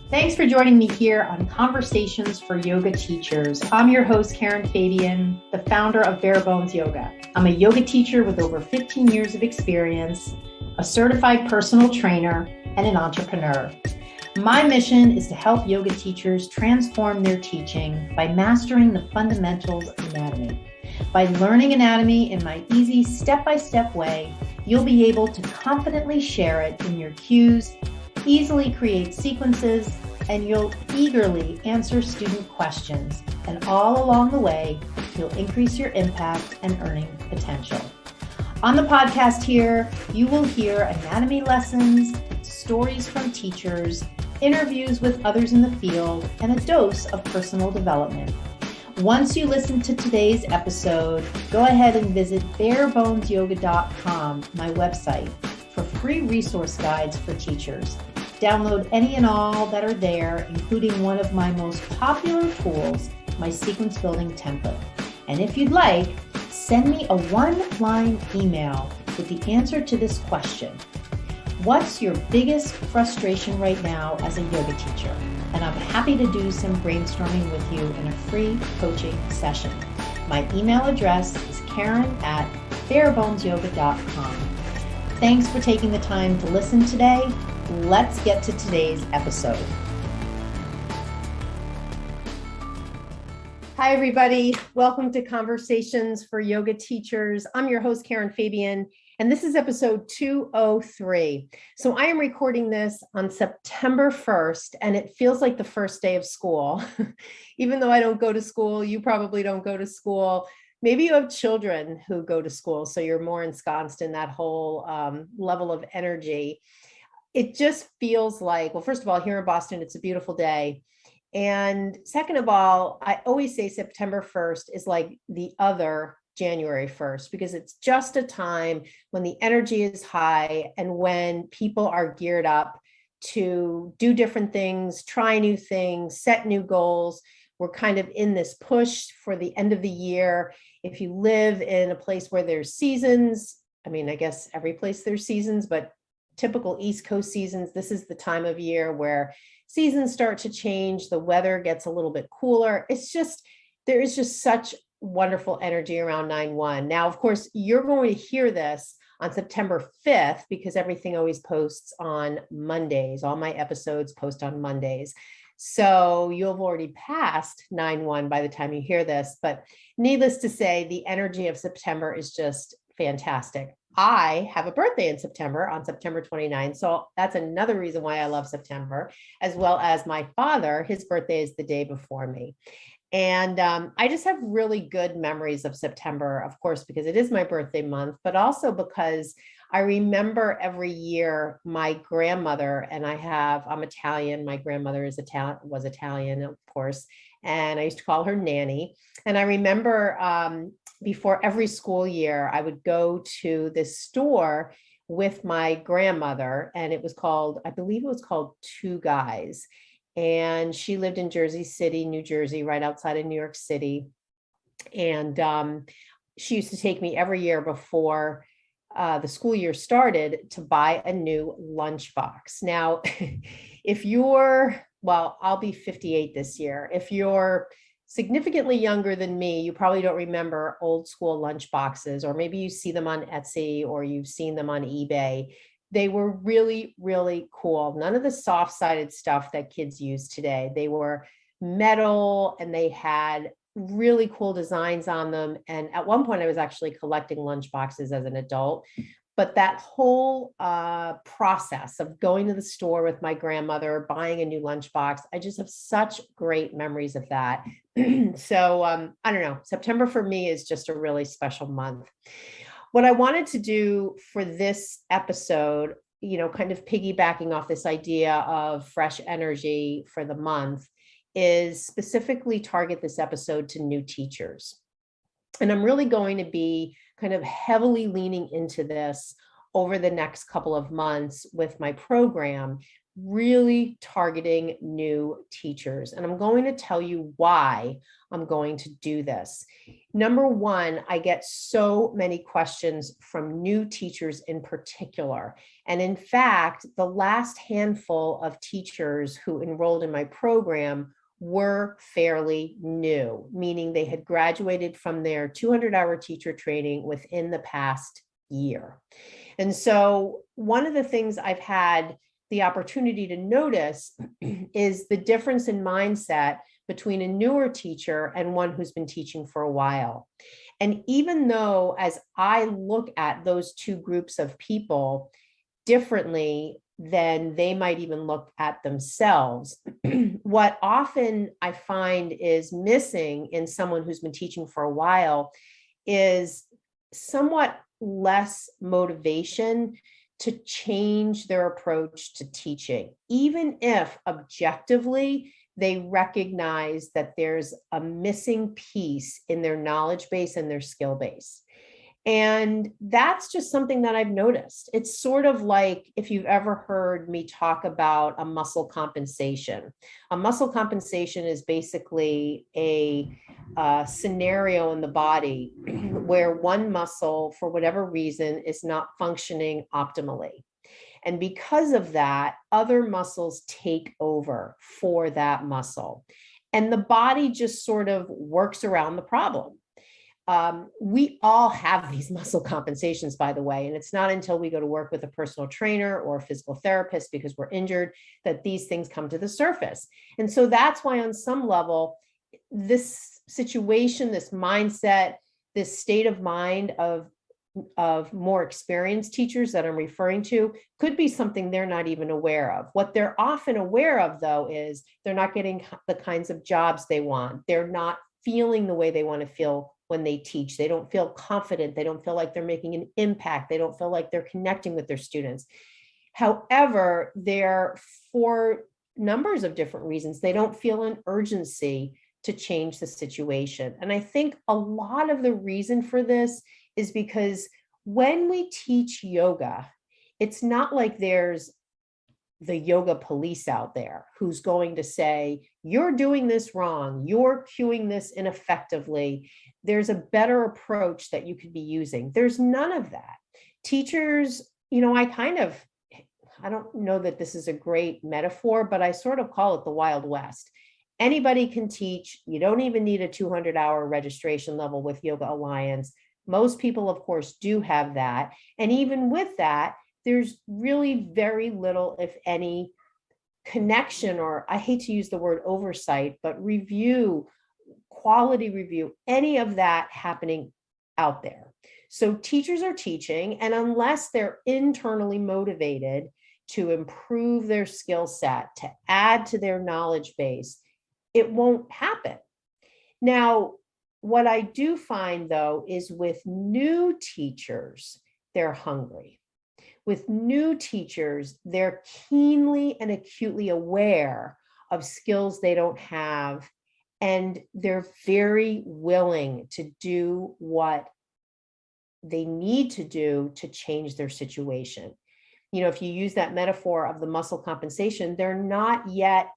Thanks for joining me here on Conversations for Yoga Teachers. I'm your host, Karen Fabian, the founder of Bare Bones Yoga. I'm a yoga teacher with over 15 years of experience, a certified personal trainer, and an entrepreneur. My mission is to help yoga teachers transform their teaching by mastering the fundamentals of anatomy. By learning anatomy in my easy step-by-step way, you'll be able to confidently share it in your cues, easily create sequences, and you'll eagerly answer student questions. And all along the way, you'll increase your impact and earning potential. On the podcast here, you will hear anatomy lessons, stories from teachers, interviews with others in the field, and a dose of personal development. Once you listen to today's episode, go ahead and visit barebonesyoga.com, my website, for free resource guides for teachers. Download any and all that are there, including one of my most popular tools, my sequence building template. And if you'd like, send me a one-line email with the answer to this question. What's your biggest frustration right now as a yoga teacher? And I'm happy to do some brainstorming with you in a free coaching session. My email address is karen@barebonesyoga.com. Thanks for taking the time to listen today. Let's get to today's episode. Hi, everybody. Welcome to Conversations for Yoga Teachers. I'm your host, Karen Fabian, and this is episode 203. So I am recording this on September 1st, and it feels like the first day of school. Even though I don't go to school, you probably don't go to school. Maybe you have children who go to school, so you're more ensconced in that whole level of energy. It just feels like, well, first of all, here in Boston, it's a beautiful day. And second of all, I always say September 1st is like the other January 1st, because it's just a time when the energy is high and when people are geared up to do different things, try new things, set new goals. We're kind of in this push for the end of the year. If you live in a place where there's seasons, I mean, I guess every place there's seasons, but typical East Coast seasons, this is the time of year where seasons start to change. The weather gets a little bit cooler. There is just such wonderful energy around 9/1. Now, of course, you're going to hear this on September 5th because everything always posts on Mondays. All my episodes post on Mondays. So you'll have already passed 9/1 by the time you hear this. But needless to say, the energy of September is just fantastic. I have a birthday in September, on September 29th. So that's another reason why I love September, as well as my father. His birthday is the day before me. And I just have really good memories of September, of course, because it is my birthday month, but also because I remember every year my grandmother, and I'm Italian. My grandmother was Italian, of course, and I used to call her Nanny. And I remember before every school year, I would go to this store with my grandmother, and I believe it was called Two Guys. And she lived in Jersey City, New Jersey, right outside of New York City. And she used to take me every year before the school year started to buy a new lunchbox. Now, I'll be 58 this year. If you're significantly younger than me, you probably don't remember old school lunch boxes, or maybe you see them on Etsy or you've seen them on eBay. They were really, really cool. None of the soft-sided stuff that kids use today. They were metal and they had really cool designs on them. And at one point I was actually collecting lunch boxes as an adult. But that whole process of going to the store with my grandmother, buying a new lunchbox, I just have such great memories of that. So I don't know, September for me is just a really special month. What I wanted to do for this episode, kind of piggybacking off this idea of fresh energy for the month, is specifically target this episode to new teachers. And I'm really going to be kind of heavily leaning into this over the next couple of months with my program, really targeting new teachers. And I'm going to tell you why I'm going to do this. Number one, I get so many questions from new teachers in particular. And in fact, the last handful of teachers who enrolled in my program were fairly new, meaning they had graduated from their 200-hour teacher training within the past year. And so one of the things I've had the opportunity to notice is the difference in mindset between a newer teacher and one who's been teaching for a while. And even though as I look at those two groups of people differently than they might even look at themselves, what often I find is missing in someone who's been teaching for a while is somewhat less motivation to change their approach to teaching, even if objectively they recognize that there's a missing piece in their knowledge base and their skill base. And that's just something that I've noticed. It's sort of like if you've ever heard me talk about a muscle compensation. A muscle compensation is basically a scenario in the body where one muscle, for whatever reason, is not functioning optimally. And because of that, other muscles take over for that muscle. And the body just sort of works around the problem. We all have these muscle compensations, by the way, and it's not until we go to work with a personal trainer or a physical therapist because we're injured that these things come to the surface. And so that's why on some level, this situation, this mindset, this state of mind of more experienced teachers that I'm referring to could be something they're not even aware of. What they're often aware of, though, is they're not getting the kinds of jobs they want. They're not feeling the way they want to feel when they teach. They don't feel confident. They don't feel like they're making an impact. They don't feel like they're connecting with their students. However, they're, for numbers of different reasons, they don't feel an urgency to change the situation. And I think a lot of the reason for this is because when we teach yoga, it's not like there's the yoga police out there who's going to say, you're doing this wrong, you're cueing this ineffectively. There's a better approach that you could be using. There's none of that. Teachers, I don't know that this is a great metaphor, but I sort of call it the Wild West. Anybody can teach. You don't even need a 200-hour registration level with Yoga Alliance. Most people, of course, do have that. And even with that, there's really very little, if any, connection, or I hate to use the word oversight, but review, quality review, any of that happening out there. So teachers are teaching, and unless they're internally motivated to improve their skill set, to add to their knowledge base, it won't happen. Now, what I do find, though, is with new teachers, they're hungry. With new teachers, they're keenly and acutely aware of skills they don't have, and they're very willing to do what they need to do to change their situation. You know, if you use that metaphor of the muscle compensation, they're not yet,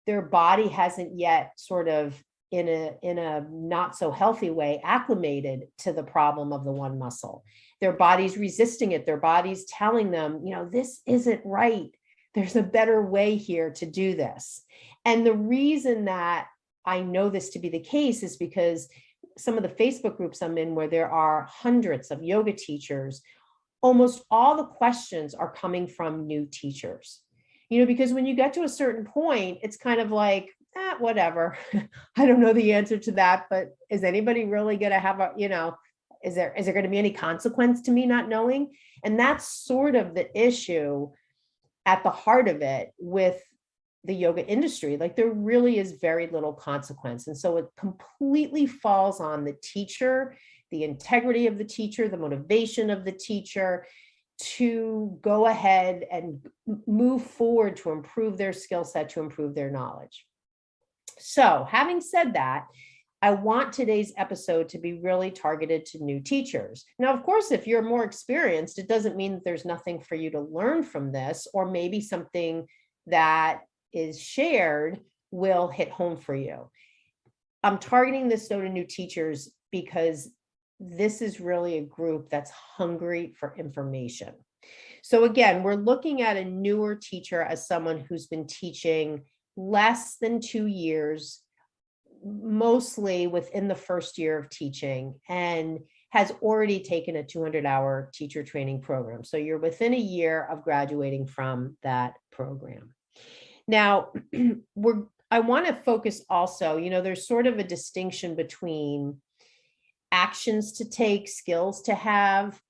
their body hasn't yet sort of in a not so healthy way acclimated to the problem of the one muscle. Their body's resisting it. Their body's telling them, you know, this isn't right. There's a better way here to do this. And the reason that I know this to be the case is because some of the Facebook groups I'm in, where there are hundreds of yoga teachers, almost all the questions are coming from new teachers. You know, because when you get to a certain point, it's kind of like, whatever. I don't know the answer to that, but is anybody really going to have a, you know, is there going to be any consequence to me not knowing? And that's sort of the issue at the heart of it with the yoga industry. Like, there really is very little consequence. And so it completely falls on the teacher, the integrity of the teacher, the motivation of the teacher to go ahead and move forward to improve their skill set, to improve their knowledge. So having said that, I want today's episode to be really targeted to new teachers. Now, of course, if you're more experienced, it doesn't mean that there's nothing for you to learn from this, or maybe something that is shared will hit home for you. I'm targeting this though to new teachers because this is really a group that's hungry for information. So again, we're looking at a newer teacher as someone who's been teaching less than 2 years, mostly within the first year of teaching, and has already taken a 200-hour teacher training program. So you're within a year of graduating from that program. Now, I want to focus also, there's sort of a distinction between actions to take, skills to have,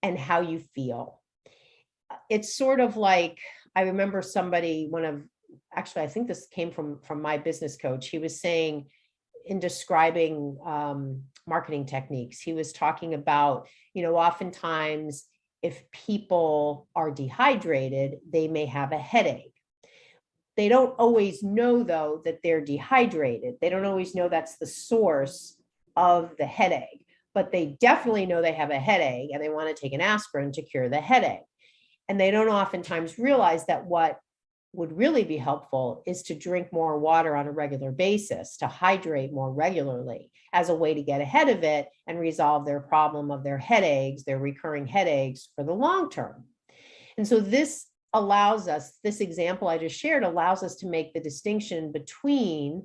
and how you feel. It's sort of like, I remember somebody, actually, I think this came from my business coach. He was saying, in describing marketing techniques, he was talking about, oftentimes if people are dehydrated, they may have a headache. They don't always know, though, that they're dehydrated. They don't always know that's the source of the headache, but they definitely know they have a headache and they want to take an aspirin to cure the headache. And they don't oftentimes realize that what would really be helpful is to drink more water on a regular basis, to hydrate more regularly as a way to get ahead of it and resolve their problem of their headaches, their recurring headaches for the long term. And so this example I just shared allows us to make the distinction between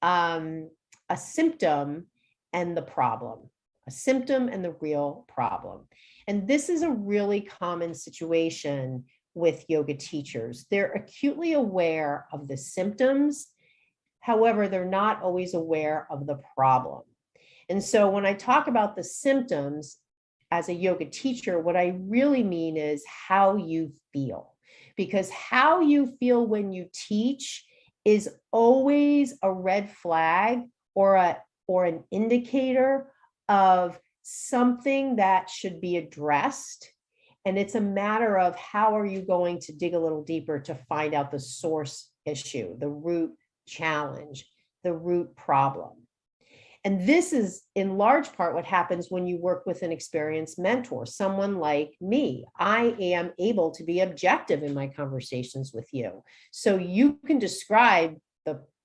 a symptom and the problem, a symptom and the real problem. And this is a really common situation with yoga teachers. They're acutely aware of the symptoms. However, they're not always aware of the problem. And so when I talk about the symptoms as a yoga teacher, what I really mean is how you feel. Because how you feel when you teach is always a red flag or an indicator of something that should be addressed. And it's a matter of how are you going to dig a little deeper to find out the source issue, the root challenge, the root problem. And this is in large part what happens when you work with an experienced mentor, someone like me. I am able to be objective in my conversations with you. So you can describe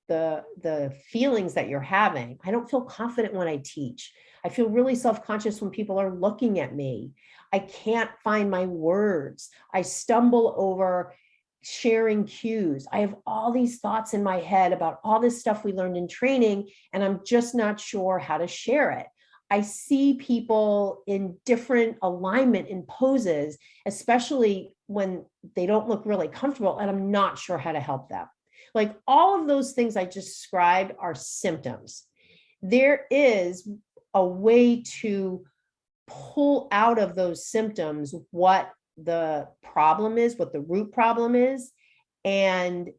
the feelings that you're having. I don't feel confident when I teach. I feel really self-conscious when people are looking at me. I can't find my words. I stumble over sharing cues. I have all these thoughts in my head about all this stuff we learned in training, and I'm just not sure how to share it. I see people in different alignment in poses, especially when they don't look really comfortable, and I'm not sure how to help them. Like all of those things I just described are symptoms. There is a way to pull out of those symptoms what the problem is, what the root problem is, and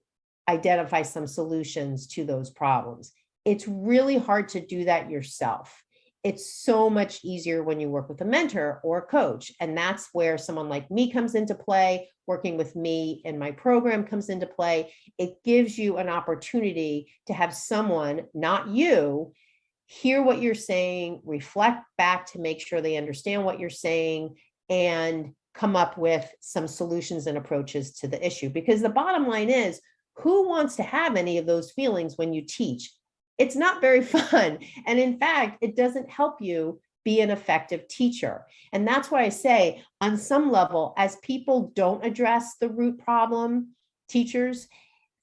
identify some solutions to those problems. It's really hard to do that yourself. It's so much easier when you work with a mentor or a coach. And that's where someone like me comes into play. Working with me in my program comes into play. It gives you an opportunity to have someone, not you, hear what you're saying, reflect back to make sure they understand what you're saying, and come up with some solutions and approaches to the issue. Because the bottom line is, who wants to have any of those feelings when you teach? It's not very fun. And in fact, it doesn't help you be an effective teacher. And that's why I say, on some level, as people don't address the root problem, teachers,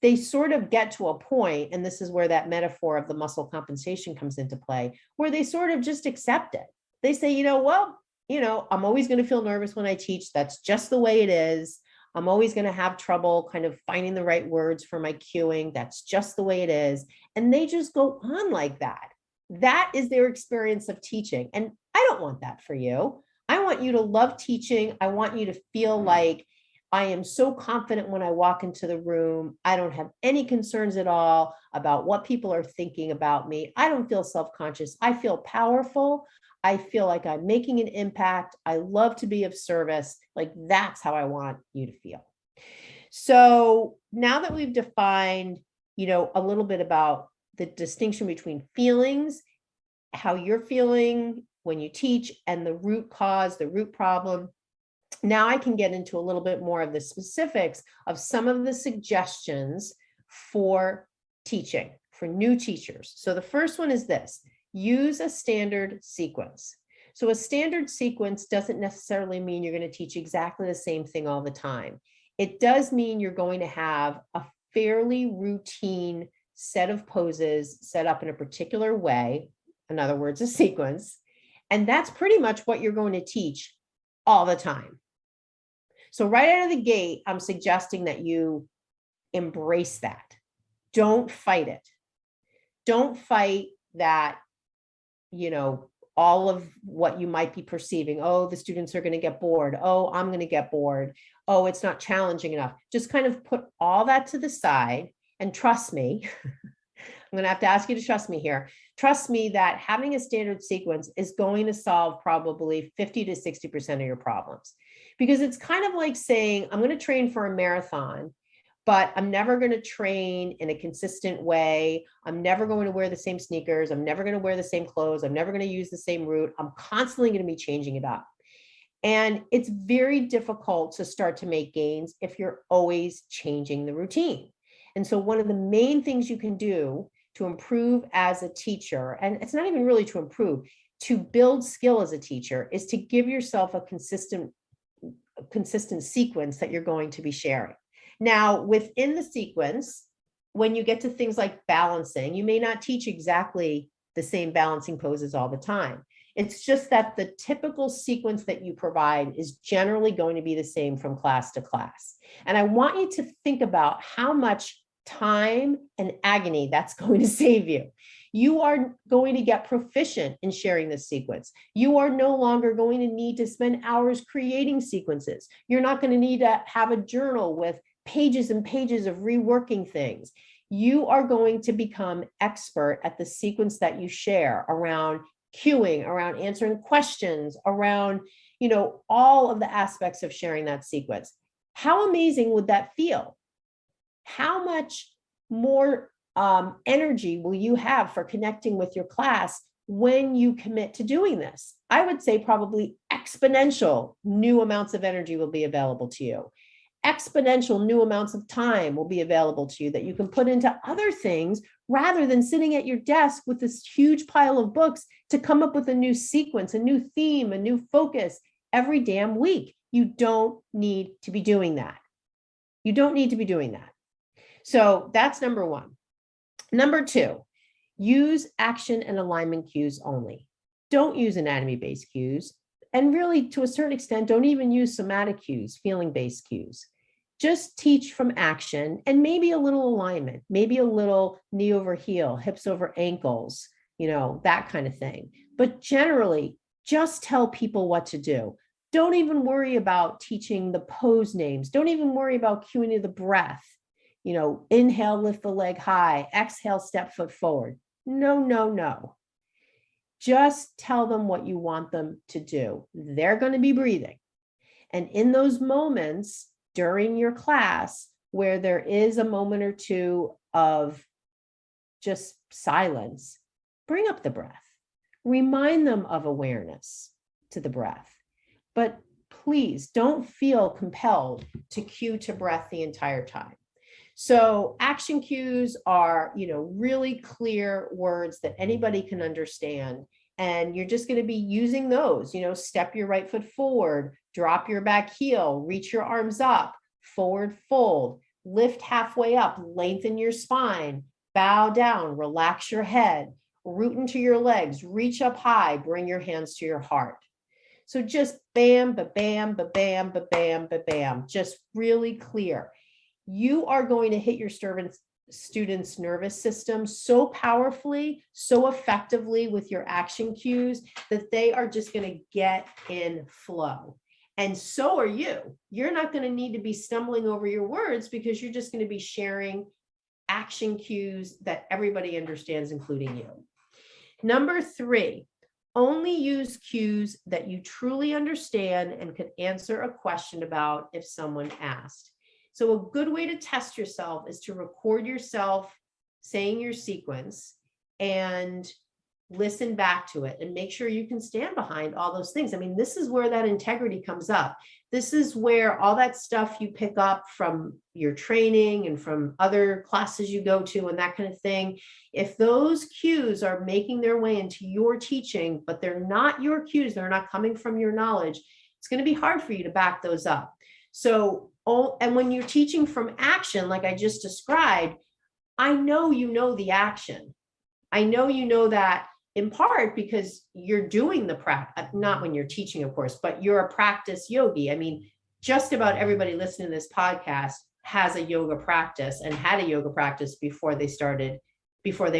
they sort of get to a point, and this is where that metaphor of the muscle compensation comes into play, where they sort of just accept it. They say, I'm always going to feel nervous when I teach. That's just the way it is. I'm always going to have trouble kind of finding the right words for my cueing. That's just the way it is. And they just go on like that. That is their experience of teaching. And I don't want that for you. I want you to love teaching. I want you to feel like I am so confident when I walk into the room. I don't have any concerns at all about what people are thinking about me. I don't feel self-conscious. I feel powerful. I feel like I'm making an impact. I love to be of service. Like that's how I want you to feel. So now that we've defined, a little bit about the distinction between feelings, how you're feeling when you teach, and the root cause, the root problem. Now I can get into a little bit more of the specifics of some of the suggestions for teaching, for new teachers. So the first one is this: use a standard sequence. So a standard sequence doesn't necessarily mean you're going to teach exactly the same thing all the time. It does mean you're going to have a fairly routine set of poses set up in a particular way, in other words, a sequence, and that's pretty much what you're going to teach all the time. So right out of the gate, I'm suggesting that you embrace that. Don't fight it. Don't fight that, all of what you might be perceiving. Oh, the students are going to get bored. Oh, I'm going to get bored. Oh, it's not challenging enough. Just kind of put all that to the side and trust me. I'm going to have to ask you to trust me here. Trust me that having a standard sequence is going to solve probably 50 to 60% of your problems. Because it's kind of like saying, I'm going to train for a marathon, but I'm never going to train in a consistent way. I'm never going to wear the same sneakers. I'm never going to wear the same clothes. I'm never going to use the same route. I'm constantly going to be changing it up. And it's very difficult to start to make gains if you're always changing the routine. And so one of the main things you can do to improve as a teacher, and it's not even really to improve, to build skill as a teacher, is to give yourself a consistent sequence that you're going to be sharing. Now, within the sequence, when you get to things like balancing, you may not teach exactly the same balancing poses all the time. It's just that the typical sequence that you provide is generally going to be the same from class to class. And I want you to think about how much time and agony that's going to save you. You are going to get proficient in sharing this sequence. You are no longer going to need to spend hours creating sequences. You're not going to need to have a journal with pages and pages of reworking things. You are going to become expert at the sequence that you share around cueing, around answering questions, around, all of the aspects of sharing that sequence. How amazing would that feel? How much more energy will you have for connecting with your class when you commit to doing this? I would say probably exponential new amounts of energy will be available to you. Exponential new amounts of time will be available to you that you can put into other things rather than sitting at your desk with this huge pile of books to come up with a new sequence, a new theme, a new focus every damn week. You don't need to be doing that. You don't need to be doing that. So that's number one. Number two, use action and alignment cues only. Don't use anatomy-based cues. And really, to a certain extent, don't even use somatic cues, feeling-based cues. Just teach from action and maybe a little alignment, maybe a little knee over heel, hips over ankles, that kind of thing. But generally, just tell people what to do. Don't even worry about teaching the pose names. Don't even worry about cueing to the breath. Inhale, lift the leg high. Exhale, step foot forward. No. Just tell them what you want them to do. They're going to be breathing. And in those moments during your class where there is a moment or two of just silence, bring up the breath. Remind them of awareness to the breath. But please don't feel compelled to cue to breath the entire time. So action cues are, really clear words that anybody can understand. And you're just going to be using those, step your right foot forward, drop your back heel, reach your arms up, forward fold, lift halfway up, lengthen your spine, bow down, relax your head, root into your legs, reach up high, bring your hands to your heart. So just bam, ba-bam, ba-bam, ba-bam, ba-bam, just really clear. You are going to hit your students' nervous system so powerfully, so effectively with your action cues that they are just going to get in flow. And so are you. You're not going to need to be stumbling over your words because you're just going to be sharing action cues that everybody understands, including you. Number three, only use cues that you truly understand and can answer a question about if someone asked. So a good way to test yourself is to record yourself saying your sequence, and listen back to it and make sure you can stand behind all those things. I mean, this is where that integrity comes up. This is where all that stuff you pick up from your training and from other classes you go to and that kind of thing. If those cues are making their way into your teaching, but they're not your cues, they're not coming from your knowledge, it's going to be hard for you to back those up. So, and when you're teaching from action, like I just described, I know you know the action. I know you know that in part because you're doing the practice, not when you're teaching, of course, but you're a practice yogi. I mean, just about everybody listening to this podcast has a yoga practice and had a yoga practice before they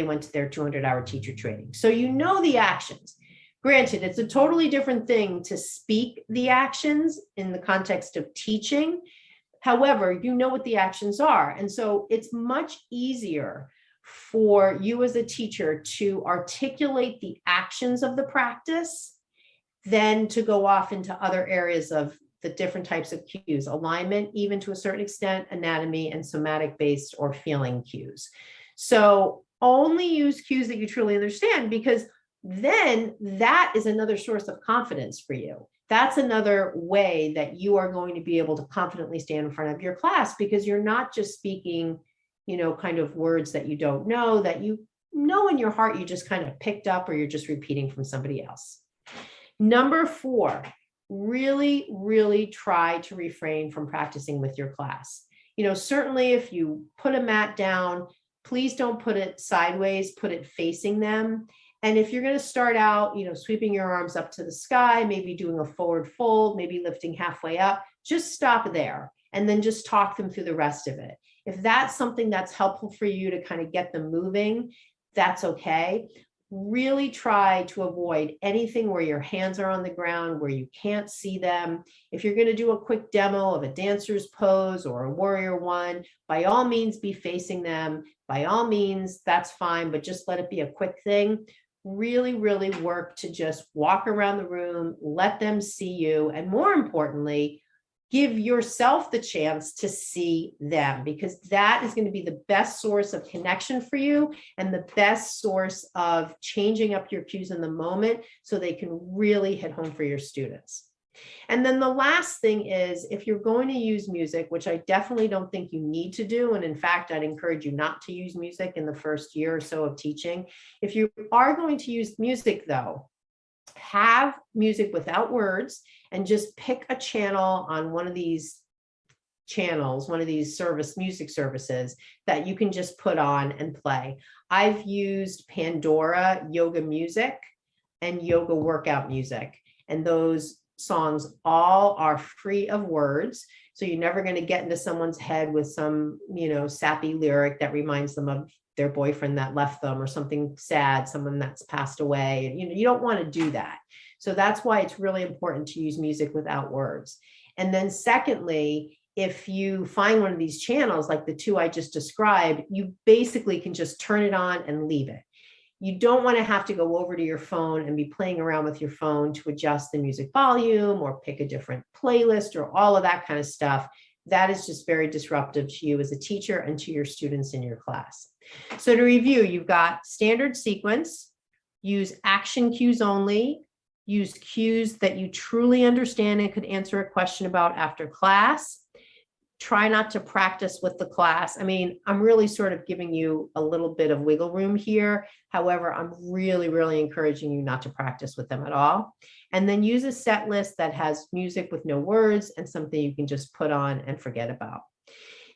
went to their 200-hour teacher training. So you know the actions. Granted, it's a totally different thing to speak the actions in the context of teaching. However, you know what the actions are. And so it's much easier for you as a teacher to articulate the actions of the practice than to go off into other areas of the different types of cues, alignment, even to a certain extent, anatomy, and somatic based or feeling cues. So only use cues that you truly understand, because then that is another source of confidence for you. That's another way that you are going to be able to confidently stand in front of your class, because you're not just speaking, kind of words that you don't know, that you know in your heart you just kind of picked up, or you're just repeating from somebody else. Number 4, really, really try to refrain from practicing with your class. Certainly if you put a mat down, please don't put it sideways, put it facing them. And if you're going to start out, sweeping your arms up to the sky, maybe doing a forward fold, maybe lifting halfway up, just stop there and then just talk them through the rest of it. If that's something that's helpful for you to kind of get them moving, that's okay. Really try to avoid anything where your hands are on the ground, where you can't see them. If you're going to do a quick demo of a dancer's pose or a warrior one, by all means, be facing them. By all means, that's fine, but just let it be a quick thing. Really, really work to just walk around the room, let them see you, and more importantly, give yourself the chance to see them, because that is going to be the best source of connection for you and the best source of changing up your cues in the moment so they can really hit home for your students. And then the last thing is, if you're going to use music, which I definitely don't think you need to do, and in fact, I'd encourage you not to use music in the first year or so of teaching. If you are going to use music, though, have music without words and just pick a channel on one of these channels, one of these music services that you can just put on and play. I've used Pandora yoga music and yoga workout music, and those songs all are free of words. So you're never going to get into someone's head with some, sappy lyric that reminds them of their boyfriend that left them, or something sad, someone that's passed away. And, you don't want to do that. So that's why it's really important to use music without words. And then secondly, if you find one of these channels, like the 2 I just described, you basically can just turn it on and leave it. You don't want to have to go over to your phone and be playing around with your phone to adjust the music volume or pick a different playlist or all of that kind of stuff. That is just very disruptive to you as a teacher and to your students in your class. So to review, you've got standard sequence, use action cues only, use cues that you truly understand and could answer a question about after class. Try not to practice with the class. I mean, I'm really sort of giving you a little bit of wiggle room here. However, I'm really, really encouraging you not to practice with them at all. And then use a set list that has music with no words and something you can just put on and forget about.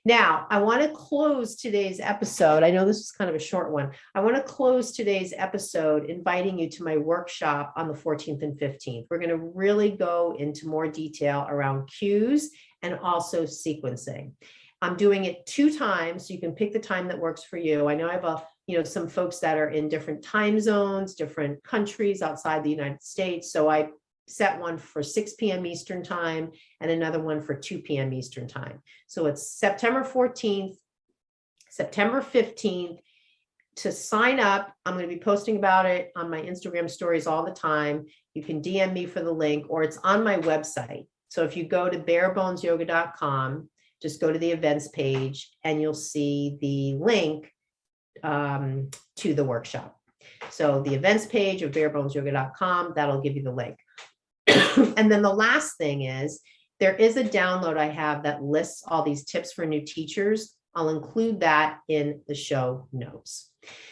Now, I want to close today's episode. I know this is kind of a short one. I want to close today's episode inviting you to my workshop on the 14th and 15th. We're going to really go into more detail around cues and also sequencing. I'm doing it 2 times, so you can pick the time that works for you. I know I have some folks that are in different time zones, different countries outside the United States. So I set one for 6 p.m. Eastern time and another one for 2 p.m. Eastern time. So it's September 14th, September 15th. To sign up, I'm going to be posting about it on my Instagram stories all the time. You can DM me for the link, or it's on my website. So if you go to barebonesyoga.com, just go to the events page and you'll see the link to the workshop. So the events page of barebonesyoga.com, that'll give you the link. And then the last thing is, there is a download I have that lists all these tips for new teachers. I'll include that in the show notes.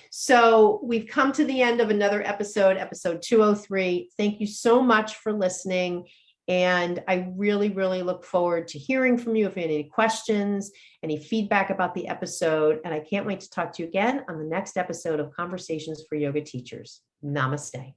So we've come to the end of another episode, episode 203. Thank you so much for listening. And I really, really look forward to hearing from you if you have any questions, any feedback about the episode. And I can't wait to talk to you again on the next episode of Conversations for Yoga Teachers. Namaste.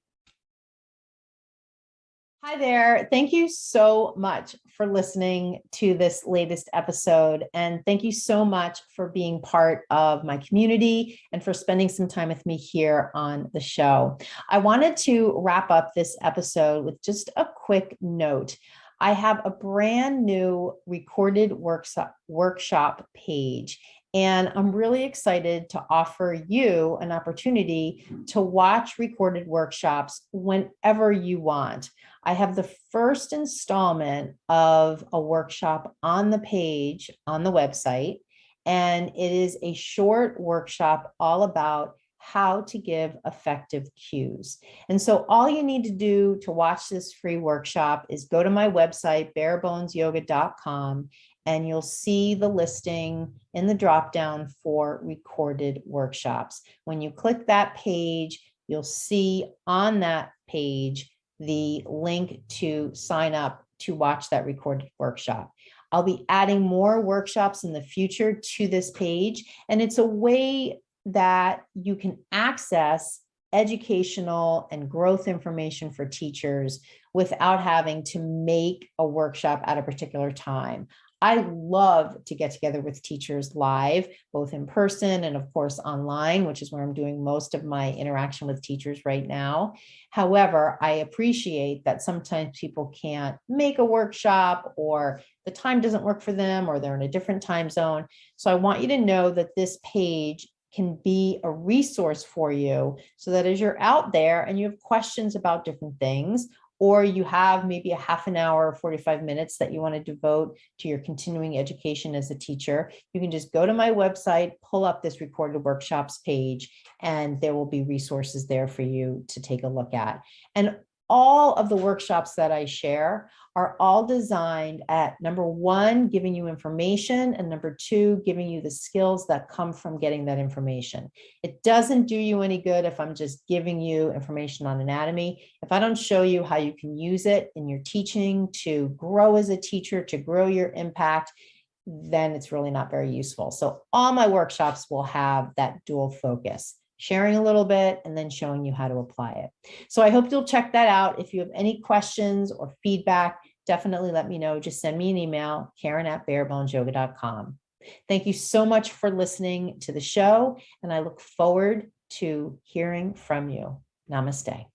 Hi there. Thank you so much for listening to this latest episode. And thank you so much for being part of my community and for spending some time with me here on the show. I wanted to wrap up this episode with just a quick note. I have a brand new recorded workshop page. And I'm really excited to offer you an opportunity to watch recorded workshops whenever you want. I have the first installment of a workshop on the page on the website, and it is a short workshop all about how to give effective cues. And so all you need to do to watch this free workshop is go to my website, barebonesyoga.com, and you'll see the listing in the dropdown for recorded workshops. When you click that page, you'll see on that page the link to sign up to watch that recorded workshop. I'll be adding more workshops in the future to this page, and it's a way that you can access educational and growth information for teachers without having to make a workshop at a particular time. I love to get together with teachers live, both in person and of course online, which is where I'm doing most of my interaction with teachers right now. However, I appreciate that sometimes people can't make a workshop, or the time doesn't work for them, or they're in a different time zone. So I want you to know that this page can be a resource for you, so that as you're out there and you have questions about different things, or you have maybe a half an hour or 45 minutes that you want to devote to your continuing education as a teacher, you can just go to my website, pull up this recorded workshops page, and there will be resources there for you to take a look at. And all of the workshops that I share are all designed at, number one, giving you information, and number two, giving you the skills that come from getting that information. It doesn't do you any good if I'm just giving you information on anatomy. If I don't show you how you can use it in your teaching to grow as a teacher, to grow your impact, then it's really not very useful. So all my workshops will have that dual focus: sharing a little bit and then showing you how to apply it. So I hope you'll check that out. If you have any questions or feedback, definitely let me know. Just send me an email, Karen@barebonesyoga.com. Thank you so much for listening to the show, and I look forward to hearing from you. Namaste.